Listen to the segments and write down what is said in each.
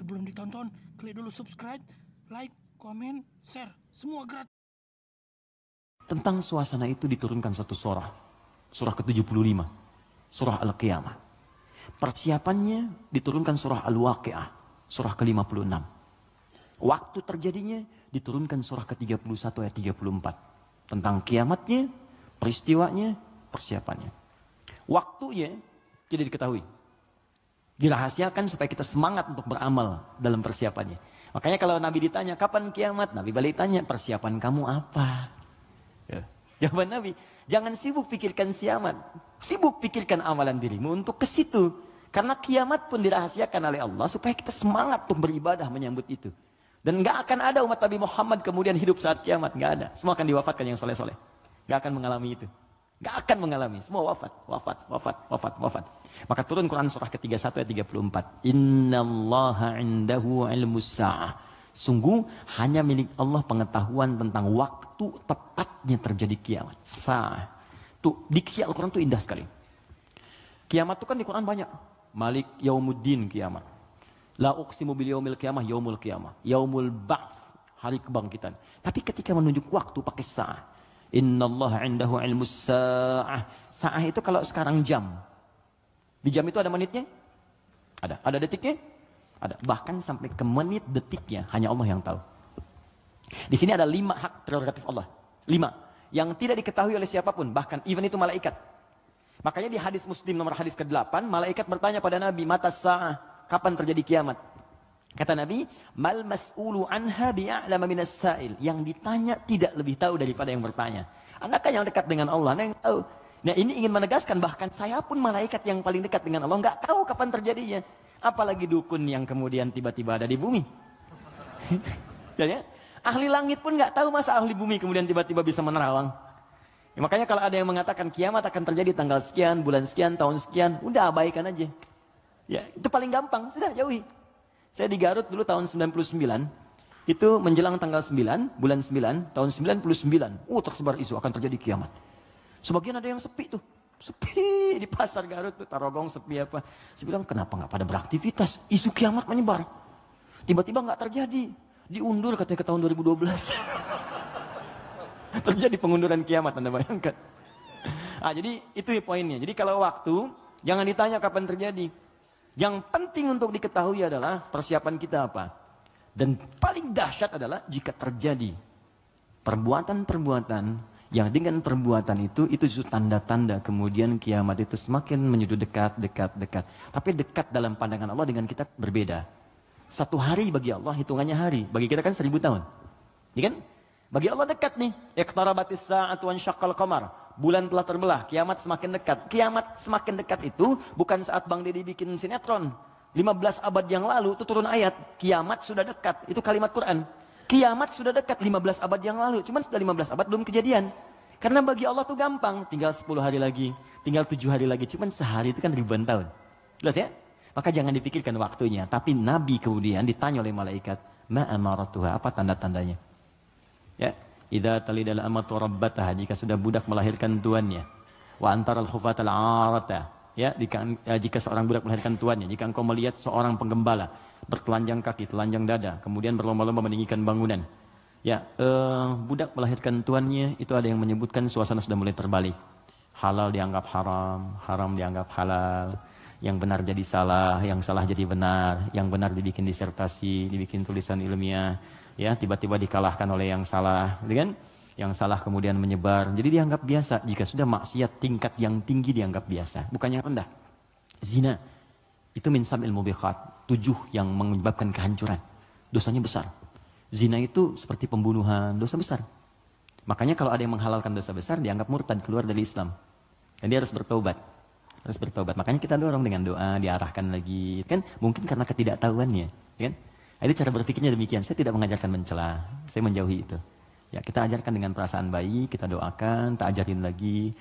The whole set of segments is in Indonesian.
Sebelum ditonton, klik dulu subscribe, like, komen, share, semua gratis. Tentang suasana itu diturunkan satu surah. Surah ke-75. Surah Al-Qiyamah. Persiapannya diturunkan surah Al-Waqi'ah. Surah ke-56. Waktu terjadinya diturunkan surah ke-31 ayat 34. Tentang kiamatnya, peristiwanya, persiapannya. Waktunya tidak diketahui. Dirahasiakan supaya kita semangat untuk beramal dalam persiapannya. Makanya kalau Nabi ditanya, kapan kiamat? Nabi balik tanya, persiapan kamu apa? Ya. Jawaban Nabi, jangan sibuk pikirkan kiamat. Sibuk pikirkan amalan dirimu untuk ke situ. Karena kiamat pun dirahasiakan oleh Allah supaya kita semangat untuk beribadah menyambut itu. Dan gak akan ada umat Nabi Muhammad kemudian hidup saat kiamat. Gak ada. Semua akan diwafatkan yang soleh-soleh. Gak akan mengalami itu. Gak akan mengalami. Semua wafat. Maka turun Quran surah ke-31 ayat 34. Innallaha indahu ilmus sa'ah. Sungguh hanya milik Allah pengetahuan tentang waktu tepatnya terjadi kiamat. Sa'ah. Tuh, diksi Al-Quran itu indah sekali. Kiamat itu kan di Quran banyak. Malik yaumuddin kiamat. La uqsimu bil yaumil qiyamah yaumul qiyamah. Yaumul ba'ts, hari kebangkitan. Tapi ketika menunjuk waktu pakai sa'ah. Innallaha indahu ilmus sa'ah. Sa'ah itu kalau sekarang jam. Di jam itu ada menitnya? Ada. Ada detiknya? Ada. Bahkan sampai ke menit detiknya hanya Allah yang tahu. Di sini ada 5 hak prerogatif Allah. 5 yang tidak diketahui oleh siapapun, bahkan even itu malaikat. Makanya di hadis Muslim nomor hadis ke-8, malaikat bertanya pada Nabi, "Mata sa'ah?" Kapan terjadi kiamat? Kata Nabi, "Mal mas'ulu anha bi'a'lama minas sa'il." Yang ditanya tidak lebih tahu daripada yang bertanya. Anaknya yang dekat dengan Allah, yang tahu. Nah, ini ingin menegaskan bahkan saya pun malaikat yang paling dekat dengan Allah nggak tahu kapan terjadinya. Apalagi dukun yang kemudian tiba-tiba ada di bumi. Ya, ahli langit pun nggak tahu masa ahli bumi kemudian tiba-tiba bisa menerawang. Ya, makanya kalau ada yang mengatakan kiamat akan terjadi tanggal sekian, bulan sekian, tahun sekian, udah abaikan aja. Ya, itu paling gampang, sudah jauhi. Saya di Garut dulu tahun 99, itu menjelang tanggal 9, bulan 9, tahun 99. Tersebar isu akan terjadi kiamat. Sebagian ada yang sepi tuh. Sepi di pasar Garut tuh, Tarogong sepi apa. Saya bilang, kenapa nggak pada beraktivitas? Isu kiamat menyebar. Tiba-tiba nggak terjadi. Diundur katanya ke tahun 2012. Terjadi pengunduran kiamat, Anda bayangkan. Jadi itu poinnya. Jadi kalau waktu, jangan ditanya kapan terjadi. Yang penting untuk diketahui adalah persiapan kita apa. Dan paling dahsyat adalah jika terjadi perbuatan-perbuatan yang dengan perbuatan itu justru tanda-tanda kemudian kiamat itu semakin menuju dekat. Tapi dekat dalam pandangan Allah dengan kita berbeda. 1 hari bagi Allah hitungannya hari, bagi kita kan 1000 tahun. Ya kan? Bagi Allah dekat nih. Iqtarabatis sa'atu wa ansyaqqal qamar. Bulan telah terbelah, kiamat semakin dekat. Kiamat semakin dekat itu bukan saat Bang Deddy bikin sinetron. 15 abad yang lalu itu turun ayat, kiamat sudah dekat. Itu kalimat Quran. Kiamat sudah dekat 15 abad yang lalu. Cuman sudah 15 abad belum kejadian. Karena bagi Allah tuh gampang, tinggal 10 hari lagi, tinggal 7 hari lagi. Cuman sehari itu kan ribuan tahun. Jelas ya? Maka jangan dipikirkan waktunya. Tapi Nabi kemudian ditanya oleh malaikat, ma amaratuha, apa tanda-tandanya? Ya, idza talidal amatu rabbataha, jika sudah budak melahirkan tuannya. Wa antaral hufatal arata, ya, jika seorang budak melahirkan tuannya, jika engkau melihat seorang penggembala bertelanjang kaki, telanjang dada, kemudian berlomba-lomba meninggikan bangunan. Ya, budak melahirkan tuannya, itu ada yang menyebutkan suasana sudah mulai terbalik. Halal dianggap haram, haram dianggap halal. Yang benar jadi salah, yang salah jadi benar, yang benar dibikin disertasi, dibikin tulisan ilmiah. Ya, tiba-tiba dikalahkan oleh yang salah, kan? Yang salah kemudian menyebar. Jadi dianggap biasa. Jika sudah maksiat tingkat yang tinggi dianggap biasa, bukan yang rendah. Zina itu min sab'il mubiqat, 7 yang menyebabkan kehancuran. Dosanya besar. Zina itu seperti pembunuhan, dosa besar. Makanya kalau ada yang menghalalkan dosa besar dianggap murtad, keluar dari Islam. Dan dia harus bertobat. Harus bertobat. Makanya kita dorong dengan doa, diarahkan lagi, kan? Mungkin karena ketidaktahuannya, kan? Itu cara berpikirnya demikian. Saya tidak mengajarkan mencela, saya menjauhi itu. Ya, kita ajarkan dengan perasaan baik, kita doakan, tak ajarin lagi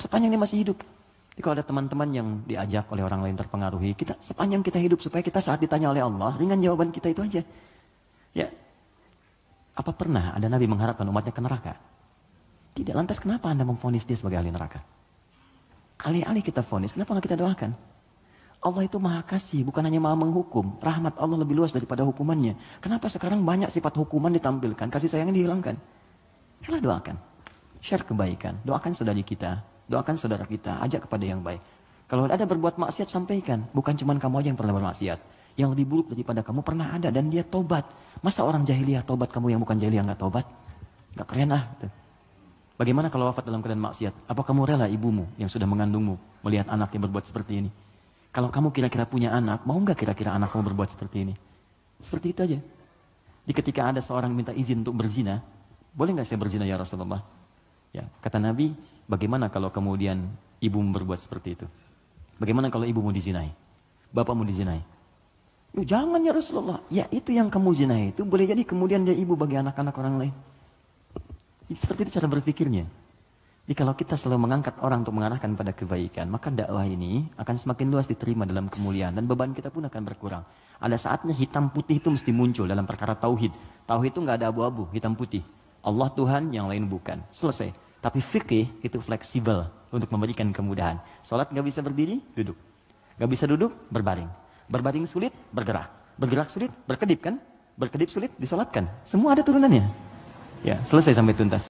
sepanjang dia masih hidup. Jadi kalau ada teman-teman yang diajak oleh orang lain terpengaruhi, kita sepanjang kita hidup supaya kita saat ditanya oleh Allah, ringan jawaban kita itu aja. Ya. Apa pernah ada nabi mengharapkan umatnya ke neraka? Tidak. Lantas kenapa Anda memvonis dia sebagai ahli neraka? Alih-alih kita vonis, kenapa nggak kita doakan? Allah itu maha kasih, bukan hanya maha menghukum. Rahmat Allah lebih luas daripada hukumannya. Kenapa sekarang banyak sifat hukuman ditampilkan, kasih sayang dihilangkan? Yalah, doakan. Share kebaikan, doakan saudari kita, doakan saudara kita, ajak kepada yang baik. Kalau ada berbuat maksiat, sampaikan. Bukan cuma kamu aja yang pernah bermaksiat. Yang lebih buruk daripada kamu pernah ada dan dia tobat. Masa orang jahiliyah tobat, kamu yang bukan jahiliyah nggak tobat? Nggak keren ah. Gitu. Bagaimana kalau wafat dalam keadaan maksiat? Apa kamu rela ibumu yang sudah mengandungmu melihat anak yang berbuat seperti ini? Kalau kamu kira-kira punya anak, mau nggak kira-kira anak kamu berbuat seperti ini? Seperti itu aja. Di ketika ada seorang minta izin untuk berzina, boleh nggak saya berzina ya Rasulullah? Ya, kata Nabi, bagaimana kalau kemudian ibumu berbuat seperti itu? Bagaimana kalau ibumu dizinai? Bapakmu dizinai? Jangan ya Rasulullah. Ya itu yang kamu zinai itu boleh jadi kemudian dia ibu bagi anak-anak orang lain. Jadi, seperti itu cara berpikirnya. Jadi kalau kita selalu mengangkat orang untuk mengarahkan pada kebaikan, maka dakwah ini akan semakin luas diterima dalam kemuliaan dan beban kita pun akan berkurang. Ada saatnya hitam putih itu mesti muncul dalam perkara tauhid. Tauhid itu nggak ada abu-abu, hitam putih. Allah Tuhan, yang lain bukan. Selesai. Tapi fikih itu fleksibel untuk memberikan kemudahan. Salat nggak bisa berdiri, duduk. Nggak bisa duduk, berbaring. Berbaring sulit, bergerak. Bergerak sulit, berkedip kan? Berkedip sulit, disolatkan. Semua ada turunannya. Ya, selesai sampai tuntas.